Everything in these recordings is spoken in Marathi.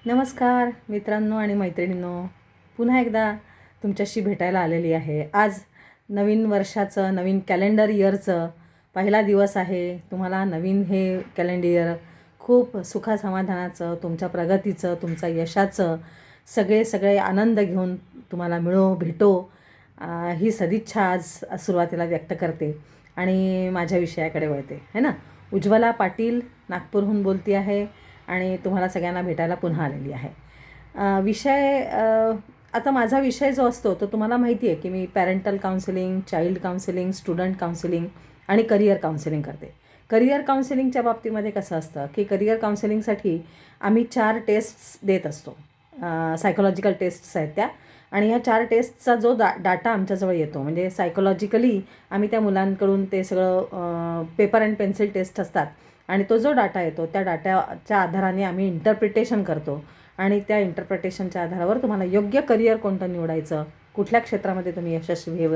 नमस्कार मित्रांनो आणि मैत्रिणींनो, पुन्हा एकदा तुमच्याशी भेटायला आलेली आहे. आज नवीन वर्षाचं, नवीन कॅलेंडर इयरचं पहिला दिवस आहे. तुम्हाला नवीन हे कॅलेंडर इयर खूप सुखासमाधानाचं, तुमच्या प्रगतीचं, तुमच्या यशाचं सगळे आनंद घेऊन तुम्हाला भेटो ही सदिच्छा आज सुरुवातीला व्यक्त करते आणि माझ्या विषयाकडे वळते है ना. उज्ज्वला पाटील नागपूरहून बोलती आहे आणि तुम्हाला सगळ्यांना भेटायला पुन्हा आलेली आहे. आता माझा विषय जो असतो तो तुम्हाला माहिती आहे की मी parental counselling, child counselling, student counselling आणि करिअर काउन्सिलिंग करते. करिअर काउन्सिलिंगच्या बाबतीमध्ये कसं असतं की करिअर काउन्सिलिंगसाठी आम्ही 4 टेस्ट्स देत असतो. सायकोलॉजिकल टेस्ट्स आहेत त्या, आणि ह्या 4 टेस्टचा जो डाटा आमच्याजवळ येतो, म्हणजे सायकोलॉजिकली आम्ही त्या मुलांकडून ते सगळं पेपर अँड पेन्सिल टेस्ट असतात आणि तो जो डाटा येतो त्या डाटाच्या आधाराने आम्ही इंटरप्रिटेशन करतो आणि त्या इंटरप्रिटेशनच्या आधारावर तुम्हाला योग्य करिअर कोणतं निवडायचं, कुठल्या क्षेत्रामध्ये तुम्ही यशस्वी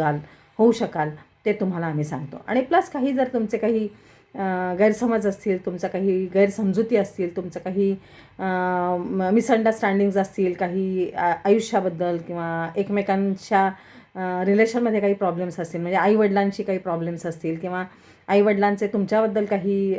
होऊ शकाल ते तुम्हाला आम्ही सांगतो. आणि प्लस काही जर तुमचे काही गैरसमज असतील, तुमचं काही गैरसमजुती असतील, तुमचं काही मिसअंडरस्टँडिंग्ज असतील, काही आयुष्याबद्दल किंवा एकमेकांच्या रिलेशनमध्ये काही प्रॉब्लेम्स असतील, म्हणजे आईवडिलांशी काही प्रॉब्लेम्स असतील किंवा आईवडिलांचे तुमच्याबद्दल काही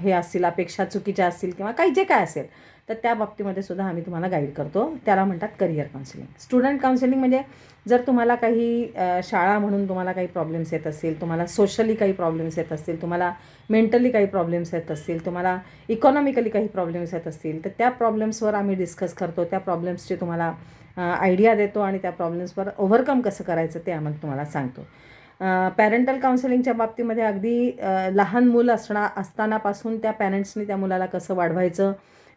हे असतील, अपेक्षा चुकीच्या असतील किंवा काही जे काय असेल, तर त्या बाबतीमध्ये सुद्धा आम्ही तुम्हाला गाईड करतो. त्याला म्हणतात करिअर काउन्सिलिंग. स्टुडंट काउन्सिलिंग म्हणजे जर तुम्हाला काही शाळा म्हणून तुम्हाला काही प्रॉब्लेम्स येत असतील, तुम्हाला सोशली काही प्रॉब्लेम्स येत असतील, तुम्हाला मेंटली काही प्रॉब्लेम्स येत असतील, तुम्हाला इकॉनॉमिकली काही प्रॉब्लेम्स येत असतील, तर त्या प्रॉब्लेम्सवर आम्ही डिस्कस करतो. त्या प्रॉब्लेम्सची तुम्हाला आयडिया देतो आणि त्या प्रॉब्लेम्सवर ओव्हरकम कसं करायचं ते आम्हाला तुम्हाला सांगतो. पॅरेंटल काउन्सिलिंगच्या बाबतीमध्ये अगदी लहान मूल असतानापासून त्या पॅरेंट्सनी त्या मुलाला कसं वाढवायचं,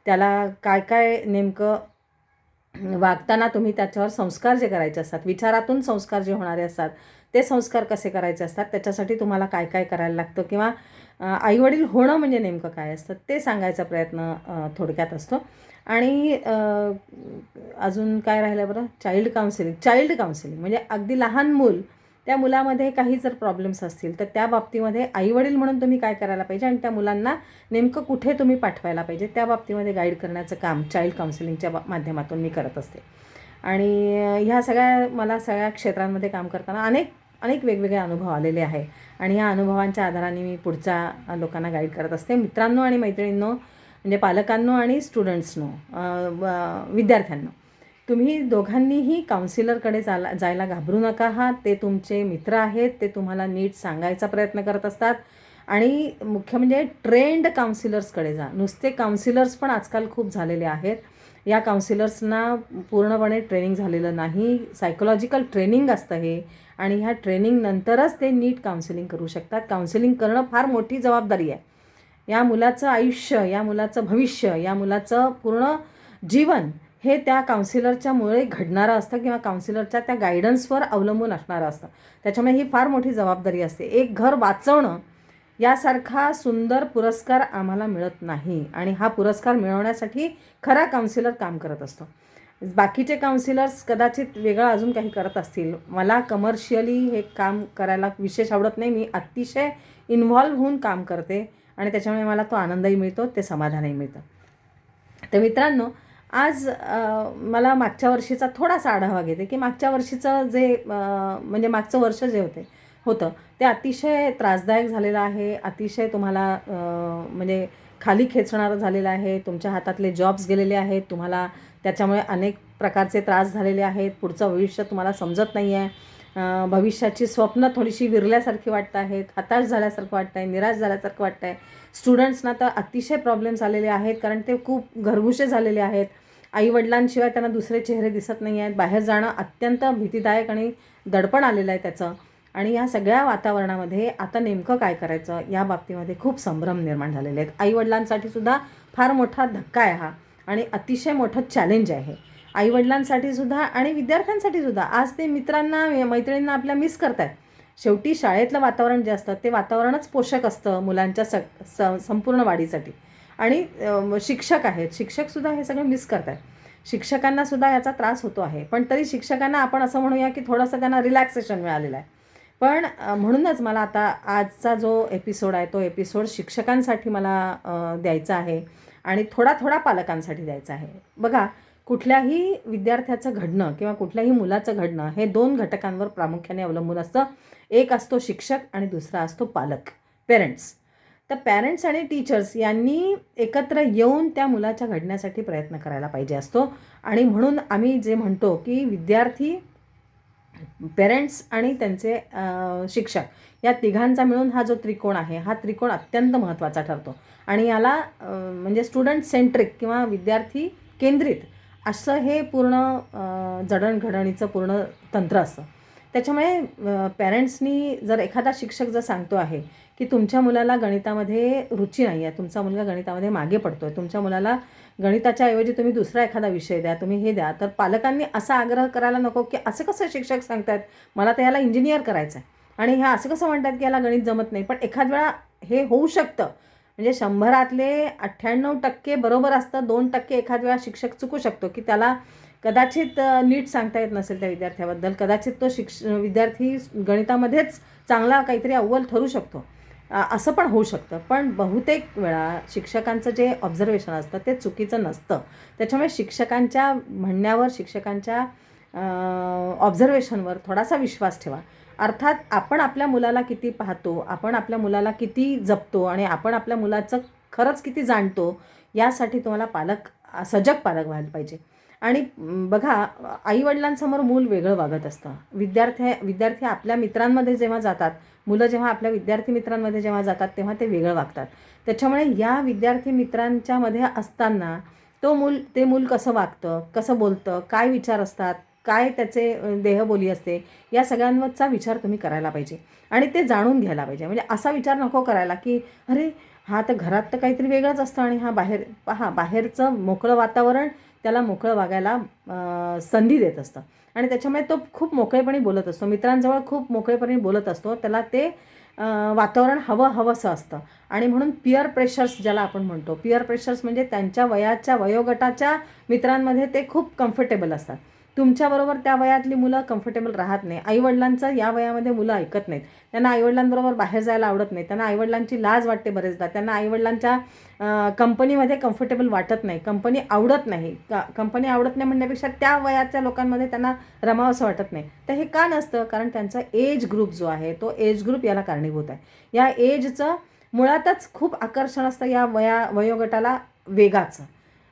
त्याला काय काय नेमकं वागताना तुम्ही त्याच्यावर संस्कार जे करायचे असतात, विचारातून संस्कार जे होणारे असतात ते संस्कार कसे करायचे असतात, त्याच्यासाठी तुम्हाला काय काय करायला लागतं किंवा आईवडील होणं म्हणजे नेमकं काय असतं ते सांगायचा प्रयत्न थोडक्यात असतो. आणि अजून काय राहिलं बरं, चाइल्ड काउन्सिलिंग म्हणजे अगदी लहान मूल, त्या मुलामध्ये काही जर प्रॉब्लेम्स असतील तर त्या बाबतीमध्ये आईवडील म्हणून तुम्ही काय करायला पाहिजे आणि त्या मुलांना नेमकं कुठे तुम्ही पाठवायला पाहिजे त्या बाबतीमध्ये गाईड करण्याचं काम चाइल्ड काउन्सिलिंगच्या माध्यमातून मी करत असते. आणि मला सगळ्या क्षेत्रांमध्ये काम करताना अनेक वेगवेगळे अनुभव आलेले आहे आणि ह्या अनुभवांच्या आधाराने मी पुढच्या लोकांना गाईड करत असते. मित्रांनो आणि मैत्रिणींनो, म्हणजे पालकांनो आणि स्टुडंट्सनो, विद्यार्थ्यांनो, तुम्ही दोघांनीही काउन्सिलरकडे जायला घाबरू नका. ते तुमचे मित्र आहेत, ते तुम्हाला नीट सांगायचा प्रयत्न करत असतात. आणि मुख्य म्हणजे ट्रेंड काउन्सिलर्सकडे जा. नुसते काउन्सिलर्स पण आजकाल खूप झालेले आहेत. या काउन्सिलर्सना पूर्णपणे ट्रेनिंग झालेलं नाही, सायकोलॉजिकल ट्रेनिंग असतं हे, आणि ह्या ट्रेनिंगनंतरच ते नीट काउन्सिलिंग करू शकतात. काउन्सिलिंग करणं फार मोठी जबाबदारी आहे. या मुलाचं आयुष्य, या मुलाचं भविष्य, या मुलाचं पूर्ण जीवन हे त्या काउन्सिलरच्यामुळे घडणारं असतं किंवा काउन्सिलरच्या त्या गायडन्सवर अवलंबून असणारं असतं. त्याच्यामुळे ही फार मोठी जबाबदारी असते. एक घर वाचवणं यासारखा सुंदर पुरस्कार आम्हाला मिळत नाही आणि हा पुरस्कार मिळवण्यासाठी खरा काउन्सिलर काम करत असतो. बाकीचे काउन्सिलर्स कदाचित वेगळं अजून काही करत असतील. मला कमर्शियली हे काम करायला विशेष आवडत नाही. मी अतिशय इन्व्हॉल्व होऊन काम करते आणि त्याच्यामुळे मला तो आनंदही मिळतो, ते समाधानही मिळतं. तर मित्रांनो, आज मला मागच्या वर्षीचा थोडासा आढावा घेते की मागच्या वर्षीचं म्हणजे मागचं वर्ष जे होतं ते अतिशय त्रासदायक झालेलं आहे. अतिशय तुम्हाला म्हणजे खाली खेचणारं झालेलं आहे. तुमच्या हातातले जॉब्स गेलेले आहेत. तुम्हाला त्याच्यामुळे अनेक प्रकारचे त्रास झालेले आहेत. पुढचं भविष्य तुम्हाला समजत नाही आहे. भविष्याची स्वप्न थोडीशी विरल्यासारखी वाटत आहेत, हताश झाल्यासारखं वाटतं आहे, निराश झाल्यासारखं वाटतं आहे. स्टुडंट्सना तर अतिशय प्रॉब्लेम्स आलेले आहेत, कारण ते खूप घरगुशे झालेले आहेत. आईवडिलांशिवाय त्यांना दुसरे चेहरे दिसत नाही आहेत. बाहेर जाणं अत्यंत भीतीदायक आणि दडपण आलेलं आहे त्याचं. आणि या सगळ्या वातावरणामध्ये आता नेमकं काय करायचं या बाबतीमध्ये खूप संभ्रम निर्माण झालेले आहेत. आईवडिलांसाठी सुद्धा फार मोठा धक्का आहे हा आणि अतिशय मोठं चॅलेंज आहे. आईवडिलांसाठी सुद्धा आणि विद्यार्थ्यांसाठी सुद्धा. आज ते मित्रांना, मैत्रिणींना आपल्या मिस करत आहेत. शेवटी शाळेतलं वातावरण जे असतं ते वातावरणच पोषक असतं मुलांच्या संपूर्ण वाढीसाठी. आणि शिक्षक आहेत, शिक्षकसुद्धा हे सगळं मिस करत आहेत. शिक्षकांनासुद्धा याचा त्रास होतो आहे, पण तरी शिक्षकांना आपण असं म्हणूया की थोडंसं त्यांना रिलॅक्सेशन मिळालेलं आहे. पण म्हणूनच मला आता आजचा जो एपिसोड आहे तो एपिसोड शिक्षकांसाठी मला द्यायचा आहे. आणि थोडा थोडा पालकांसाठी द्यायचा आहे. बघा, कुठल्याही विद्यार्थ्याचं घडणं किंवा कुठल्याही मुलाचं घडणं हे 2 घटकांवर प्रामुख्याने अवलंबून असतं. एक असतो शिक्षक आणि दुसरा असतो पालक, पेरेंट्स. तर पॅरेंट्स आणि टीचर्स यांनी एकत्र येऊन त्या मुलाच्या घडण्यासाठी प्रयत्न करायला पाहिजे असतो. आणि म्हणून आम्ही जे म्हणतो की विद्यार्थी, पेरेंट्स आणि त्यांचे शिक्षक या तिघांचा मिळून हा जो त्रिकोण आहे, हा त्रिकोण अत्यंत महत्त्वाचा ठरतो. आणि याला म्हणजे स्टुडंट सेंट्रिक किंवा विद्यार्थी केंद्रित असं हे पूर्ण जडणघडणीचं पूर्ण तंत्र असतं. त्याच्यामुळे पॅरेंट्सनी जर एखादा शिक्षक जर सांगतो आहे की तुमच्या मुलाला गणितामध्ये रुची नाही आहे, तुमचा मुलगा गणितामध्ये मागे पडतो आहे, तुमच्या मुलाला गणिताच्या ऐवजी तुम्ही दुसरा एखादा विषय द्या, तुम्ही हे द्या, तर पालकांनी असा आग्रह करायला नको की असं कसं शिक्षक सांगतात, मला तर याला इंजिनियर करायचं आहे आणि हे असं कसं म्हणतात की याला गणित जमत नाही. पण एखाद वेळा हे होऊ शकतं. म्हणजे 100 98% बरोबर असतं, 2% एखाद वेळा शिक्षक चुकू शकतो की त्याला कदाचित नीट सांगता येत नसेल त्या विद्यार्थ्याबद्दल, कदाचित तो विद्यार्थी गणितामध्येच चांगला काहीतरी अव्वल ठरू शकतो, असं पण होऊ शकतं. पण बहुतेक वेळा शिक्षकांचं जे ऑब्झर्वेशन असतं ते चुकीचं नसतं. त्याच्यामुळे शिक्षकांच्या म्हणण्यावर, शिक्षकांच्या ऑब्झर्वेशनवर थोडासा विश्वास ठेवा. अर्थात आपण आपल्या मुलाला किती पाहतो, आपण आपल्या मुलाला किती जपतो आणि आपण आपल्या मुलाचं खरंच किती जाणतो, यासाठी तुम्हाला सजग पालक व्हायला पाहिजे. आणि बघा, आईवडिलांसमोर मूल वेगळं वागत असतं. विद्यार्थी आपल्या मित्रांमध्ये जेव्हा जातात, मुलं जेव्हा आपल्या विद्यार्थी मित्रांमध्ये जेव्हा जातात तेव्हा ते वेगळं वागतात. त्याच्यामुळे या विद्यार्थी मित्रांच्यामध्ये असताना ते मूल कसं वागतं, कसं बोलतं, काय विचार असतात, काय त्याचे देहबोली असते, या सगळ्यांवरचा विचार तुम्ही करायला पाहिजे आणि ते जाणून घ्यायला पाहिजे. म्हणजे असा विचार नको करायला की अरे हा तर घरात तर काहीतरी वेगळंच असतं आणि हा बाहेरचं मोकळं वातावरण त्याला मोकळं वागायला संधी देत असतं आणि त्याच्यामुळे तो खूप मोकळेपणी बोलत असतो, मित्रांजवळ खूप मोकळेपणी बोलत असतो, त्याला ते वातावरण हवंसं असतं. आणि म्हणून पिअर प्रेशर्स ज्याला आपण म्हणतो, पिअर प्रेशर्स म्हणजे त्यांच्या वयोगटाच्या मित्रांमध्ये ते खूप कम्फर्टेबल असतात. तुमच्याबरोबर त्या वयातली मुलं कम्फर्टेबल राहत नाही. आईवडिलांचं या वयामध्ये मुलं ऐकत नाहीत. त्यांना आईवडिलांबरोबर बाहेर जायला आवडत नाही, त्यांना आईवडिलांची लाज वाटते बरेचदा, त्यांना आईवडिलांच्या कंपनीमध्ये कम्फर्टेबल वाटत नाही, कंपनी आवडत नाही. कंपनी आवडत नाही म्हणण्यापेक्षा त्या वयाच्या लोकांमध्ये त्यांना रमावंसं वाटत नाही. तर हे का नसतं? कारण त्यांचा एज ग्रुप जो आहे तो एज ग्रुप याला कारणीभूत आहे. या एजचं मुळातच खूप आकर्षण असतं या वयोगटाला.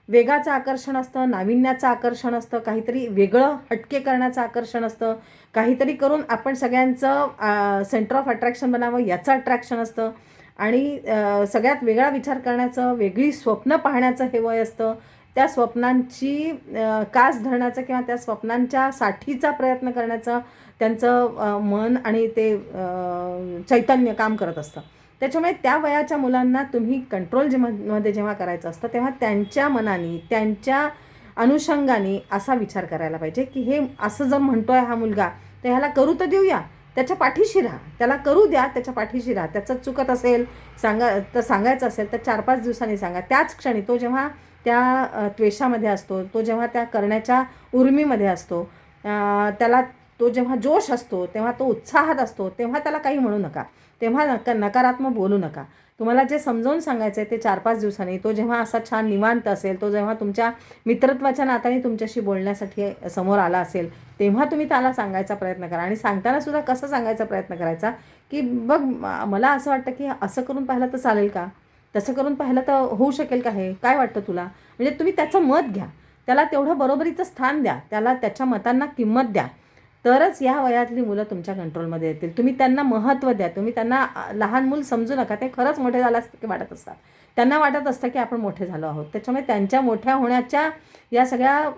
वेगाचं आकर्षण असतं, नाविन्याचं आकर्षण असतं, काहीतरी वेगळं हटके करण्याचं आकर्षण असतं, काहीतरी करून आपण सगळ्यांचं सेंटर ऑफ अट्रॅक्शन बनावं याचं अट्रॅक्शन असतं आणि सगळ्यात वेगळा विचार करण्याचं, वेगळी स्वप्न पाहण्याचं हे वय असतं. त्या स्वप्नांची कास धरण्याचं किंवा त्या स्वप्नांच्या साठीचा प्रयत्न करण्याचं त्यांचं मन आणि ते चैतन्य काम करत असतं. त्याच्यामुळे त्या वयाच्या मुलांना तुम्ही कंट्रोल मध्ये जेव्हा करायचं असतं तेव्हा त्यांच्या मनाने, त्यांच्या अनुषंगाने असा विचार करायला पाहिजे की हे असं जर म्हणतो आहे हा मुलगा, तर ह्याला करू तर देऊया, त्याच्या पाठीशी राहा, त्याला करू द्या, त्याच्या पाठीशी राहा. त्याचं चुकत असेल सांगायचं असेल तर 4-5 दिवसांनी सांगा. त्याच क्षणी तो जेव्हा त्या त्वेषामध्ये असतो, तो जेव्हा त्या करण्याच्या उर्मीमध्ये असतो, त्याला तो जेव्हा जोश असतो, तेव्हा तो उत्साहात असतो, तेव्हा त्याला काही म्हणू नका, तेव्हा नकारात्मक बोलू नका. तुम्हाला जे समजावून सांगायचं आहे ते 4-5 दिवसांनी, तो जेव्हा असा छान निवांत असेल, तो जेव्हा तुमच्या मित्रत्वाच्या नात्याने तुमच्याशी बोलण्यासाठी समोर आला असेल, तेव्हा तुम्ही त्याला सांगायचा प्रयत्न करा. आणि सांगताना सुद्धा कसं सांगायचा प्रयत्न करायचा की बघ, मला असं वाटतं की असं करून पाहिलं तर चालेल का, तसं करून पाहिलं तर होऊ शकेल का, हे काय वाटतं तुला. म्हणजे तुम्ही त्याचं मत घ्या, त्याला तेवढं बरोबरीचं स्थान द्या, त्याला त्याच्या मतांना किंमत द्या, तरच या वयातली मुलं तुमच्या कंट्रोलमध्ये येतील. तुम्ही त्यांना महत्त्व द्या. तुम्ही त्यांना लहान मूल समजू नका, ते खरंच मोठे झाल्यासारखे वाटत असतात. त्यांना वाटत असतं की आपण मोठे झालो आहोत. त्याच्यामुळे त्यांच्या मोठ्या होण्याच्या या सगळ्या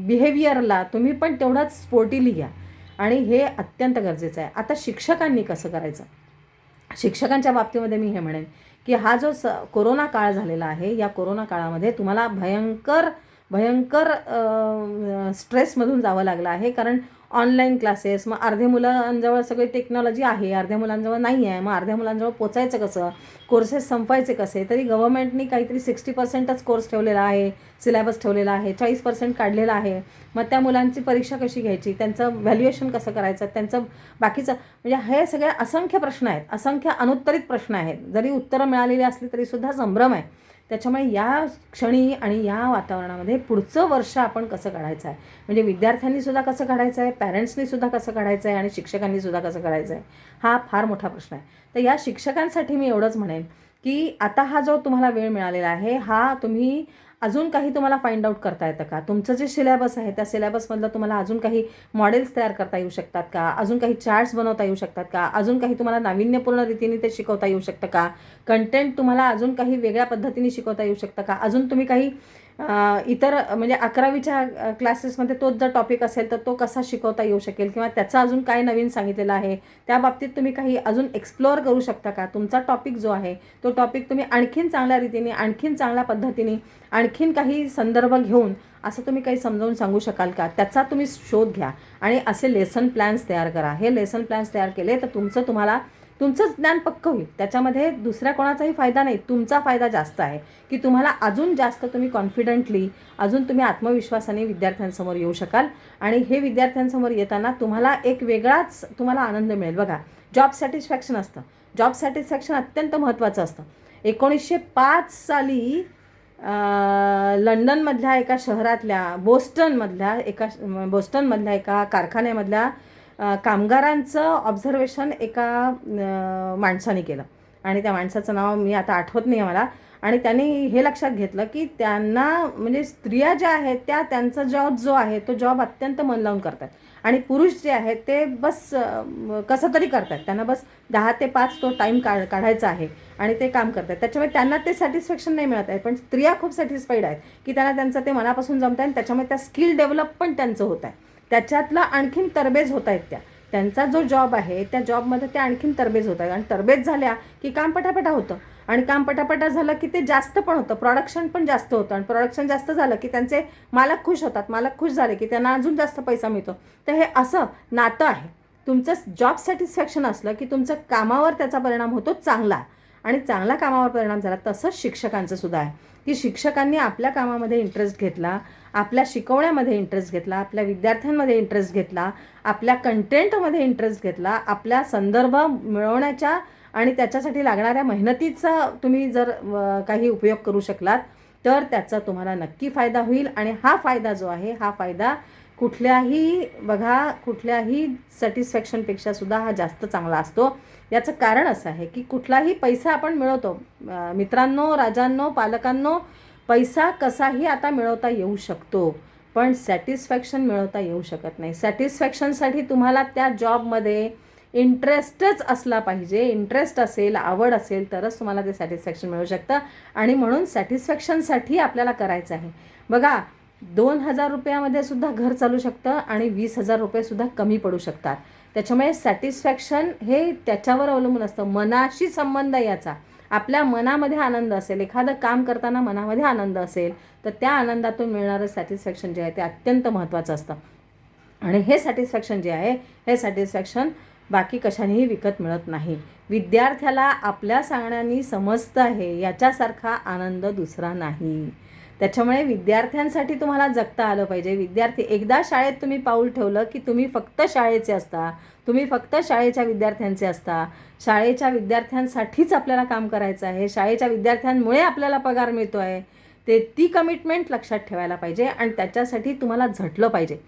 बिहेवियरला तुम्ही पण तेवढंच स्पोर्टिली घ्या आणि हे अत्यंत गरजेचं आहे. आता शिक्षकांनी कसं करायचं? शिक्षकांच्या बाबतीमध्ये मी हे म्हणेन की हा जो कोरोना काळ झालेला आहे, या कोरोना काळामध्ये तुम्हाला भयंकर स्ट्रेसमधून जावं लागलं आहे. कारण ऑनलाईन क्लासेस, मग अर्ध्या मुलांजवळ सगळी टेक्नॉलॉजी आहे, अर्ध्या मुलांजवळ नाही आहे, मग अर्ध्या मुलांजवळ पोचायचं कसं, कोर्सेस संपवायचे कसे. तरी गव्हर्नमेंटनी काहीतरी 60%च कोर्स ठेवलेला आहे, सिलेबस ठेवलेला आहे, 40% काढलेला आहे. मग त्या मुलांची परीक्षा कशी घ्यायची, त्यांचं व्हॅल्युएशन कसं करायचं, त्यांचं बाकीचं, म्हणजे हे सगळे असंख्य प्रश्न आहेत, असंख्य अनुत्तरित प्रश्न आहेत. जरी उत्तरं मिळालेली असली तरीसुद्धा संभ्रम आहे त्याच्यामुळे या क्षणी आणि या वातावरणामध्ये पुढचं वर्ष आपण कसं काढायचं आहे, म्हणजे विद्यार्थ्यांनीसुद्धा कसं काढायचं आहे, पॅरेंट्सनीसुद्धा कसं काढायचं आहे आणि शिक्षकांनीसुद्धा कसं काढायचं आहे, हा फार मोठा प्रश्न आहे. तर या शिक्षकांसाठी मी एवढंच म्हणेन की आता हा जो तुम्हाला वेळ मिळालेला आहे, हा तुम्ही अजून काही तुम्हाला फाइंड आउट करता येतं का, तुमचं जे सिलेबस आहे त्या सिलेबसमधलं तुम्हाला अजून काही मॉडेल्स तयार करता येऊ शकतात का, अजून काही चार्ट्स बनवता येऊ शकतात का, अजून काही तुम्हाला नाविन्यपूर्ण रीतीने ते शिकवता येऊ शकतं का, कंटेंट तुम्हाला अजून काही वेगळ्या पद्धतीने शिकवता येऊ शकतं का, अजून तुम्ही काही इतर म्हणजे 11वीच्या क्लासेसमध्ये तोच जर टॉपिक असेल तर तो कसा शिकवता येऊ शकेल किंवा त्याचं अजून काय नवीन सांगितलेलं आहे त्या बाबतीत तुम्ही काही अजून एक्सप्लोअर करू शकता का, तुमचा टॉपिक जो आहे तो टॉपिक तुम्ही आणखीन चांगल्या रीतीने, आणखीन चांगल्या पद्धतीने, आणखीन काही संदर्भ घेऊन असं तुम्ही काही समजावून सांगू शकाल का, त्याचा तुम्ही शोध घ्या आणि असे लेसन प्लॅन्स तयार करा. हे लेसन प्लॅन्स तयार केले तर तुमचं ज्ञान पक्कं होईल, त्याच्यामध्ये दुसऱ्या कोणाचाही फायदा नाही, तुमचा फायदा जास्त आहे की तुम्हाला अजून जास्त तुम्ही कॉन्फिडंटली, अजून तुम्ही आत्मविश्वासाने विद्यार्थ्यांसमोर येऊ शकाल आणि हे विद्यार्थ्यांसमोर येताना तुम्हाला एक वेगळाच तुम्हाला आनंद मिळेल. बघा, जॉब सॅटिस्फॅक्शन असतं, जॉब सॅटिस्फॅक्शन अत्यंत महत्त्वाचं असतं. 1905 साली लंडनमधल्या एका शहरातल्या बोस्टनमधल्या एका कारखान्यामधल्या कामगारांचं ऑब्झर्वेशन एका माणसाने केलं आणि त्या माणसाचं नाव मी आता आठवत नाही मला. आणि त्यांनी हे लक्षात घेतलं की त्यांना म्हणजे स्त्रिया ज्या आहेत त्यांचा जॉब जो आहे तो जॉब अत्यंत मन लावून करतात आणि पुरुष जे आहेत ते बस कसं तरी करतात, त्यांना बस 10 ते 5 तो टाईम काढायचा आहे आणि ते काम करतात. त्याच्यामुळे त्यांना ते सॅटिस्फॅक्शन नाही मिळत आहे, पण स्त्रिया खूप सॅटिस्फाईड आहेत की त्यांना त्यांचं ते मनापासून जमत आहे आणि त्याच्यामुळे त्या स्किल डेव्हलप पण त्यांचं होत आहे, त्याच्यातला आणखीन तरबेज होत आहेत त्यांचा जो जॉब आहे त्या जॉबमध्ये त्या आणखीन तरबेज होत आहेत आणि तरबेज झाल्या की काम पटापटा होतं आणि काम पटापटा झालं की ते जास्त पण होतं, प्रोडक्शन पण जास्त होतं आणि प्रोडक्शन जास्त झालं की त्यांचे मालक खुश होतात, मालक खुश झाले की त्यांना अजून जास्त पैसा मिळतो. तर हे असं नातं आहे. तुमचं जॉब सॅटिस्फॅक्शन असलं की तुमचं कामावर त्याचा परिणाम होतो चांगला आणि चांगला कामावर परिणाम झाला. तसंच शिक्षकांचं सुद्धा आहे की शिक्षकांनी आपल्या कामामध्ये इंटरेस्ट घेतला, आपल्या शिकवण्यामध्ये इंटरेस्ट घेतला, आपल्या विद्यार्थ्यांमध्ये इंटरेस्ट घेतला, आपल्या कंटेंटमध्ये इंटरेस्ट घेतला, आपल्या संदर्भ मिळवण्याच्या आणि त्याच्यासाठी लागणाऱ्या मेहनतीचा तुम्ही जर काही उपयोग करू शकलात तर त्याचा तुम्हाला नक्की फायदा होईल. आणि हा फायदा जो आहे हा फायदा कुठल्याही सॅटिस्फॅक्शनपेक्षा सुद्धा हा जास्त चांगला असतो. याचं कारण असं आहे की कुठलाही पैसा आपण मिळवतो, मित्रांनो, राजांनो, पालकांनो, पैसा कसाही आता मिळवता येऊ शकतो पण सॅटिस्फॅक्शन मिळवता येऊ शकत नाही. सॅटिस्फॅक्शनसाठी तुम्हाला त्या जॉबमध्ये इंटरेस्टच असला पाहिजे, इंटरेस्ट असेल, आवड असेल तरच तुम्हाला ते सॅटिस्फॅक्शन मिळू शकतं आणि म्हणून सॅटिस्फॅक्शनसाठी आपल्याला करायचं आहे. बघा, 2,000 रुपयामध्ये सुद्धा घर चालू शकतं आणि 20,000 रुपयेसुद्धा कमी पडू शकतात. त्याच्यामुळे सॅटिस्फॅक्शन हे त्याच्यावर अवलंबून असतं, मनाशी संबंध याचा. आपल्या मनामध्ये आनंद असेल, एखादं काम करताना मनामध्ये आनंद असेल तर त्या आनंदातून मिळणारं सॅटिस्फॅक्शन जे आहे ते अत्यंत महत्त्वाचं असतं आणि हे सॅटिस्फॅक्शन जे आहे हे सॅटिस्फॅक्शन बाकी कशानेही विकत मिळत नाही. विद्यार्थ्याला आपल्या सांगण्याने समजतं आहे याच्यासारखा आनंद दुसरा नाही. त्याच्यामुळे विद्यार्थ्यांसाठी तुम्हाला जगता आलं पाहिजे. विद्यार्थी एकदा शाळेत तुम्ही पाऊल ठेवलं की तुम्ही फक्त शाळेचे असता, तुम्ही फक्त शाळेच्या विद्यार्थ्यांचे असता. शाळेच्या विद्यार्थ्यांसाठीच आपल्याला काम करायचं आहे, शाळेच्या विद्यार्थ्यांमुळे आपल्याला पगार मिळतो आहे. ती कमिटमेंट लक्षात ठेवायला पाहिजे आणि त्याच्यासाठी तुम्हाला झटलं पाहिजे.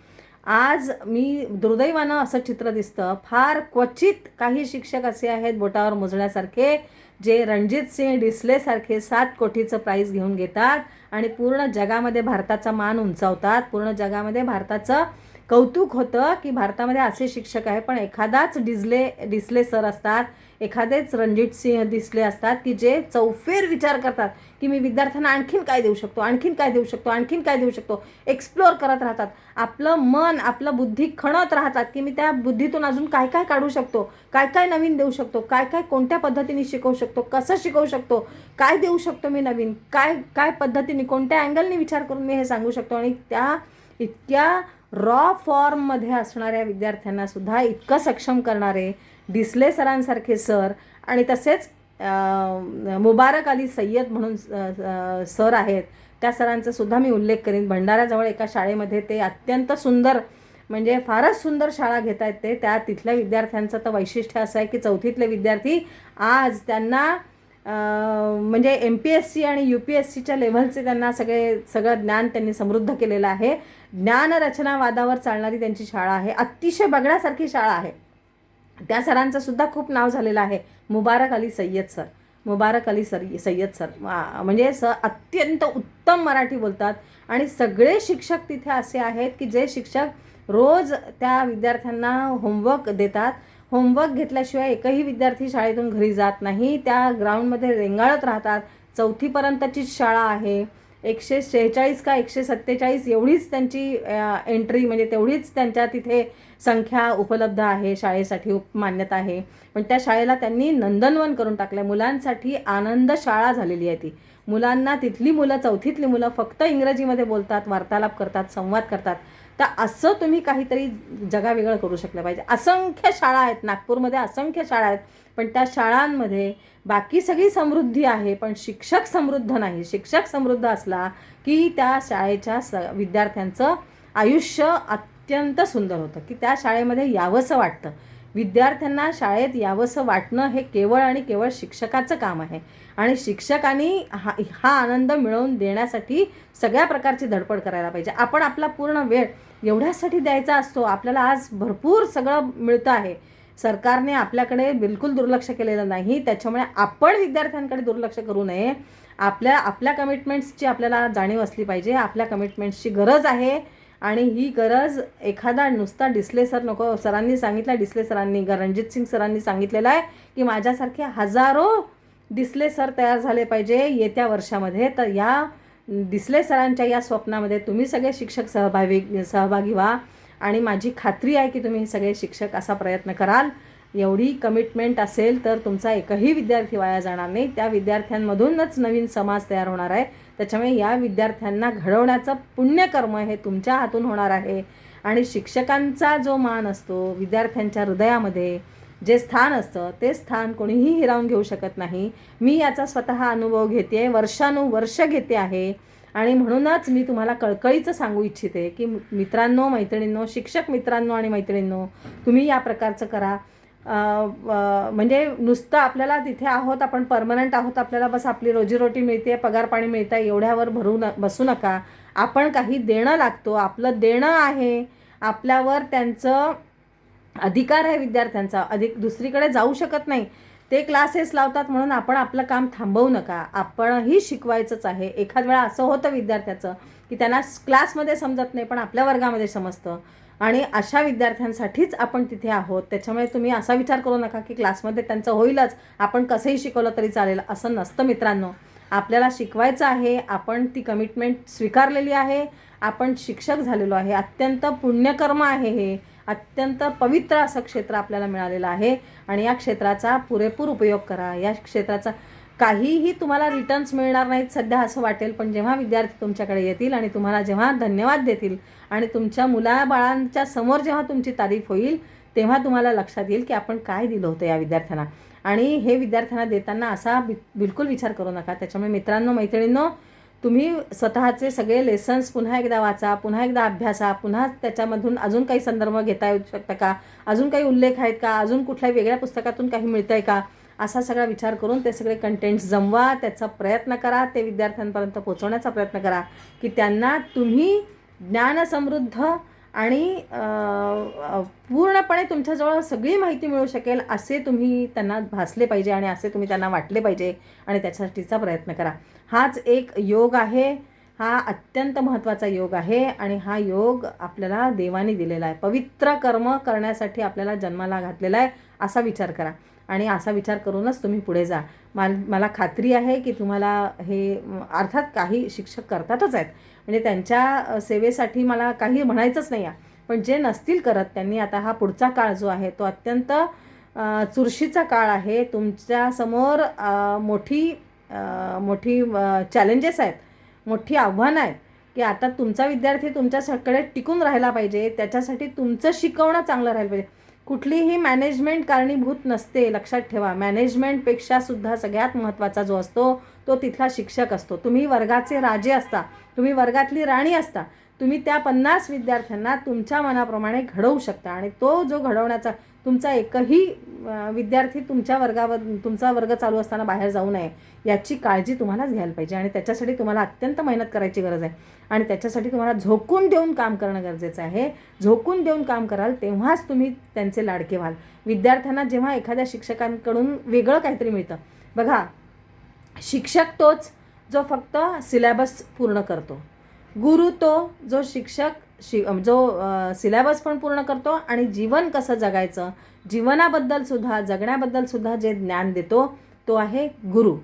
आज मी दुर्दैवानं असं चित्र दिसतं, फार क्वचित काही शिक्षक असे आहेत बोटावर मोजण्यासारखे जे रणजित सिंह डिसलेसारखे 7 कोटीचं प्राईज घेऊन घेतात आणि पूर्ण जगामध्ये भारताचा मान उंचावतात, पूर्ण जगामध्ये भारताचं कौतुक होतं की भारतामध्ये असे शिक्षक आहे. पण एखादाच डिसले सर असतात, एखादेच रणजित सिंह डिसले असतात की जे चौफेर विचार करतात की मी विद्यार्थ्यांना आणखीन काय देऊ शकतो, आणखीन काय देऊ शकतो, आणखीन काय देऊ शकतो, एक्सप्लोअर करत राहतात. आपलं मन, आपलं बुद्धी खणत राहतात की मी त्या बुद्धीतून अजून काय काय काढू शकतो, काय काय नवीन देऊ शकतो, काय काय कोणत्या पद्धतीने शिकवू शकतो, कसं शिकवू शकतो, काय देऊ शकतो मी नवीन, काय काय पद्धतीने, कोणत्या अँगलने विचार करून मी हे सांगू शकतो. आणि त्या इतक्या रॉ फॉर्ममध्ये असणाऱ्या विद्यार्थ्यांना सुद्धा इतकं सक्षम करणारे डिसले सरांसारखे सर आणि तसेच मुबारक अली सय्यद म्हणून सर आहेत, त्या सरांचा सुद्धा मी उल्लेख करीन. भंडाऱ्याजवळ एका शाळेमध्ये ते अत्यंत सुंदर, म्हणजे फारच सुंदर शाळा घेत आहेत तिथल्या विद्यार्थ्यांचं तर वैशिष्ट्य असं आहे की 4थीतले विद्यार्थी आज त्यांना म्हणजे MPSC आणि UPSCच्या लेव्हलचे त्यांना सगळं ज्ञान त्यांनी समृद्ध केलेलं आहे. ज्ञानरचनावादावर चालणारी त्यांची शाळा आहे. अतिशय बघण्यासारखी शाळा आहे. त्या सरांचं सुद्धा खूप नाव झालेलं आहे, मुबारक अली सय्यद सर. मुबारक अली सय्यद सर म्हणजे अत्यंत उत्तम मराठी बोलतात. आणि सगळे शिक्षक तिथे असे आहेत की जे शिक्षक रोज त्या विद्यार्थ्यांना होमवर्क देतात. होमवर्क घेतल्याशिवाय एकही विद्यार्थी शाळेतून घरी जात नाही. त्या ग्राउंडमध्ये रेंगाळत राहतात. 4थीपर्यंतचीच शाळा आहे. 146 का 147 एवढीच त्यांची एंट्री, म्हणजे तेवढीच त्यांच्या तिथे संख्या उपलब्ध आहे, शाळेसाठी मान्यता आहे. पण त्या शाळेला त्यांनी नंदनवन करून टाकलं. मुलांसाठी आनंद शाळा झालेली आहे ती. मुलांना तिथली मुलं, 4थीतली मुलं फक्त इंग्रजीमध्ये बोलतात, वार्तालाप करतात, संवाद करतात. तर असं तुम्ही काहीतरी जगावेगळं करू शकलं पाहिजे. असंख्य शाळा आहेत नागपूरमध्ये, असंख्य शाळा आहेत. पण त्या शाळांमध्ये बाकी सगळी समृद्धी आहे, पण शिक्षक समृद्ध नाही. शिक्षक समृद्ध असला की त्या शाळेच्या विद्यार्थ्यांचं आयुष्य अत्यंत सुंदर होतं, की त्या शाळेमध्ये यावंसं वाटतं. विद्यार्थ्यांना शाळेत यावंसं वाटणं हे केवळ आणि केवळ शिक्षकाचं काम आहे. आणि शिक्षकांनी हा आनंद मिळवून देण्यासाठी सगळ्या प्रकारची धडपड करायला पाहिजे. आपण आपला पूर्ण वेळ एवढ्यासाठी द्यायचा असतो. आपल्याला आज भरपूर सगळं मिळतं आहे. सरकारने आपल्याकडे बिलकुल दुर्लक्ष केलेलं नाही. त्याच्यामुळे आपण विद्यार्थ्यांकडे दुर्लक्ष करू नये. आपल्या कमिटमेंट्सची आपल्याला जाणीव असली पाहिजे. आपल्या कमिटमेंट्सची गरज आहे. आणि ही गरज एखादा नुसता डिसले सर नको. सरांनी सांगितलं, डिसले सरांनी, रणजित सिंग सरांनी सांगितलेलं आहे की माझ्यासारखे हजारो डिसले सर तयार झाले पाहिजे येत्या वर्षामध्ये. तर या डिसले सरांच्या या स्वप्नामध्ये तुम्ही सगळे शिक्षक सहभागी व्हा. आणि माझी खात्री आहे की तुम्ही सगळे शिक्षक असा प्रयत्न कराल. एवढी कमिटमेंट असेल तर तुमचा एकही विद्यार्थी वाया जाणार नाही. त्या विद्यार्थ्यांमधूनच नवीन समाज तयार होणार आहे. त्याच्यामुळे या विद्यार्थ्यांना घडवण्याचं पुण्यकर्म हे तुमच्या हातून होणार आहे. आणि शिक्षकांचा जो मान असतो विद्यार्थ्यांच्या हृदयामध्ये, जे स्थान असतं ते स्थान कोणीही हिरावून घेऊ शकत नाही. मी याचा स्वतः अनुभव घेते, वर्षानुवर्ष घेते आहे. आणि म्हणूनच मी तुम्हाला कळकळीचं सांगू इच्छिते की मित्रांनो, मैत्रिणींनो, शिक्षक मित्रांनो आणि मैत्रिणींनो, तुम्ही या प्रकारचं करा. म्हणजे नुसतं आपल्याला तिथे आहोत, आपण परमनंट आहोत, आपल्याला बस आपली रोजीरोटी मिळते, पगार पाणी मिळतं, एवढ्यावर बसू नका. आपण काही देणं लागतो. आपलं देणं आहे. आपल्यावर त्यांचं अधिकार आहे. विद्यार्थ्यांचा दुसरीकडे जाऊ शकत नाही. ते क्लासेस लावतात म्हणून आपण आपलं काम थांबवू नका. आपणही शिकवायचंच आहे. एखाद वेळा असं होतं विद्यार्थ्याचं की त्यांना क्लासमध्ये समजत नाही पण आपल्या वर्गामध्ये समजतं. आणि अशा विद्यार्थ्यांसाठीच आपण तिथे आहोत. त्याच्यामुळे तुम्ही असा विचार करू नका की क्लासमध्ये त्यांचं होईलच, आपण कसंही शिकवलं तरी चालेल. असं नसतं मित्रांनो. आपल्याला शिकवायचं आहे. आपण ती कमिटमेंट स्वीकारलेली आहे. आपण शिक्षक झालेलो आहे. अत्यंत पुण्यकर्म आहे हे. अत्यंत पवित्र असं क्षेत्र आपल्याला मिळालेलं आहे. आणि या क्षेत्राचा पुरेपूर उपयोग करा. या क्षेत्राचा काहीही तुम्हाला रिटर्न्स मिळणार नाहीत सध्या असं वाटेल, पण जेव्हा विद्यार्थी तुमच्याकडे येतील आणि तुम्हाला जेव्हा धन्यवाद देतील आणि तुमच्या मुलाबाळांच्या समोर जेव्हा तुमची तारीफ होईल तेव्हा तुम्हाला लक्षात येईल की आपण काय दिलं होतं या विद्यार्थ्यांना. आणि हे विद्यार्थ्यांना देताना असा बिलकुल विचार करू नका. त्याच्यामुळे मित्रांनो, मैत्रिणींनो, तुम्ही स्वतःचे सगळे लेसन्स पुन्हा एकदा वाचा, पुन्हा एकदा अभ्यासा. पुन्हा त्याच्यामधून अजून काही संदर्भ घेता येऊ शकता का, अजून काही उल्लेख आहेत का, अजून कुठल्याही वेगळ्या पुस्तकातून काही मिळतं आहे का, असा सगळा विचार करून ते सगळे कंटेंट्स जमवा. त्याचा प्रयत्न करा. ते विद्यार्थ्यांपर्यंत पोहोचवण्याचा प्रयत्न करा की त्यांना तुम्ही ज्ञानसमृद्ध आणि पूर्णपणे तुमच्याजवळ सगळी माहिती मिळू शकेल असे तुम्ही त्यांना भासले पाहिजे आणि असे तुम्ही त्यांना वाटले पाहिजे. आणि त्याच्यासाठीचा प्रयत्न करा. हाच एक योग आहे. हा अत्यंत महत्त्वाचा योग आहे. आणि हा योग आपल्याला देवाने दिलेला आहे. पवित्र कर्म करण्यासाठी आपल्याला जन्माला घातलेला आहे असा विचार करा. आणि असा विचार करूनच तुम्ही पुढे जा. मला खात्री आहे की तुम्हाला हे, अर्थात काही शिक्षक करतातच आहेत, म्हणजे त्यांच्या सेवेसाठी मला काही म्हणायचंच नाही आहे. पण जे नसतील करत त्यांनी आता हा पुढचा काळ जो आहे तो अत्यंत चुरशीचा काळ आहे. तुमच्यासमोर मोठी चॅलेंजेस आहेत, मोठी आव्हानं आहेत की आता तुमचा विद्यार्थी तुमच्याकडे टिकून राहायला पाहिजे. त्याच्यासाठी तुमचं शिकवणं चांगलं राहायला पाहिजे. कुठलीही मॅनेजमेंट कारणीभूत नसते, लक्षात ठेवा. मॅनेजमेंटपेक्षासुद्धा सगळ्यात महत्त्वाचा जो असतो तो तिथला शिक्षक असतो. तुम्ही वर्गाचे राजे असता, तुम्ही वर्गातली राणी असता. तुम्ही त्या 50 विद्यार्थ्यांना तुमच्या मनाप्रमाणे घडवू शकता. आणि तो जो घडवण्याचा तुमचा एकही विद्यार्थी तुमचा वर्ग चालू असताना बाहेर जाऊ नये याची काळजी तुम्हालाच घ्यायला पाहिजे. आणि त्याच्यासाठी तुम्हाला अत्यंत मेहनत करायची गरज आहे. आणि त्याच्यासाठी तुम्हाला झोकून देऊन काम करणं गरजेचं आहे. झोकून देऊन काम कराल तेव्हाच तुम्ही त्यांचे लाडके व्हाल. विद्यार्थ्यांना जेव्हा एखाद्या शिक्षकांकडून वेगळं काहीतरी मिळतं, बघा, शिक्षक तोच जो फक्त सिलॅबस पूर्ण करतो. गुरु तो जो सिलॅबस पण पूर्ण करतो आणि जीवन कसं जगायचं, जीवनाबद्दलसुद्धा, जगण्याबद्दलसुद्धा जे ज्ञान देतो तो आहे गुरु.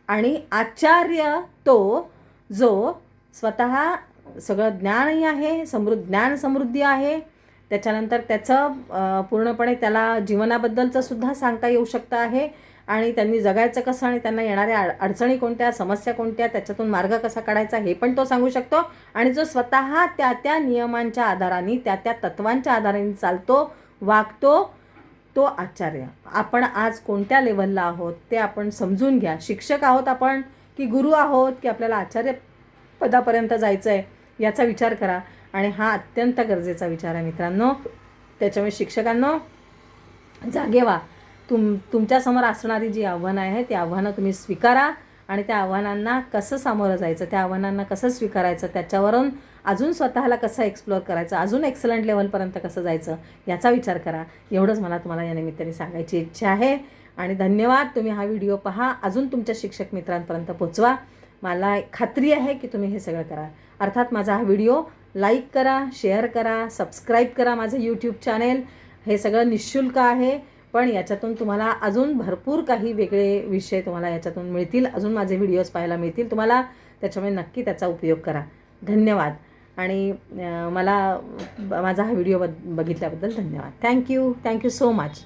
आणि आचार्य तो जो स्वतः सगळं ज्ञानही आहे, ज्ञान समृद्धी आहे, त्याच्यानंतर त्याचं पूर्णपणे त्याला जीवनाबद्दलचं सुद्धा सांगता येऊ शकतं आहे. आणि त्यांनी जगायचं कसं आणि त्यांना येणाऱ्या अडचणी कोणत्या, समस्या कोणत्या, त्याच्यातून मार्ग कसा काढायचा हे पण तो सांगू शकतो. आणि जो स्वतः त्या नियमांच्या आधाराने, त्या तत्वांच्या आधाराने चालतो, वागतो, तो आचार्य. आपण आज कोणत्या लेवलला आहोत ते आपण समजून घ्या. शिक्षक आहोत आपण की गुरु आहोत की आपल्याला आचार्य पदापर्यंत जायचं आहे याचा विचार करा. आणि हा अत्यंत गरजेचा विचार आहे मित्रांनो. त्याच्यामुळे शिक्षकांनो, जागे व्हा. तुमच्यासमोर असणारी जी आव्हानं आहे ती आव्हानं तुम्ही स्वीकारा आणि त्या आव्हानांना कसं सामोरं जायचं, त्या आव्हानांना कसं स्वीकारायचं, त्याच्यावरून अजून स्वतःला कसं एक्सप्लोअर करायचं, अजून एक्सलंट लेवलपर्यंत कसं जायचं याचा विचार करा. एवढंच मला तुम्हाला या निमित्ताने सांगायची इच्छा आहे. आणि धन्यवाद. तुम्ही हा व्हिडिओ पहा, अजून तुमच्या शिक्षक मित्रांपर्यंत पोचवा. मला खात्री आहे की तुम्ही हे सगळं करा. अर्थात माझा हा व्हिडिओ लाईक करा, शेअर करा, सबस्क्राईब करा माझं यूट्यूब चॅनेल. हे सगळं निःशुल्क आहे, पण याच्यातून तुम्हाला अजून भरपूर काही वेगळे विषय तुम्हाला याच्यातून मिळतील, अजून माझे व्हिडिओज पाहायला मिळतील तुम्हाला. त्याच्यामुळे नक्की त्याचा उपयोग करा. धन्यवाद. आणि माझा हा व्हिडिओ बघितल्याबद्दल धन्यवाद. Thank you so much.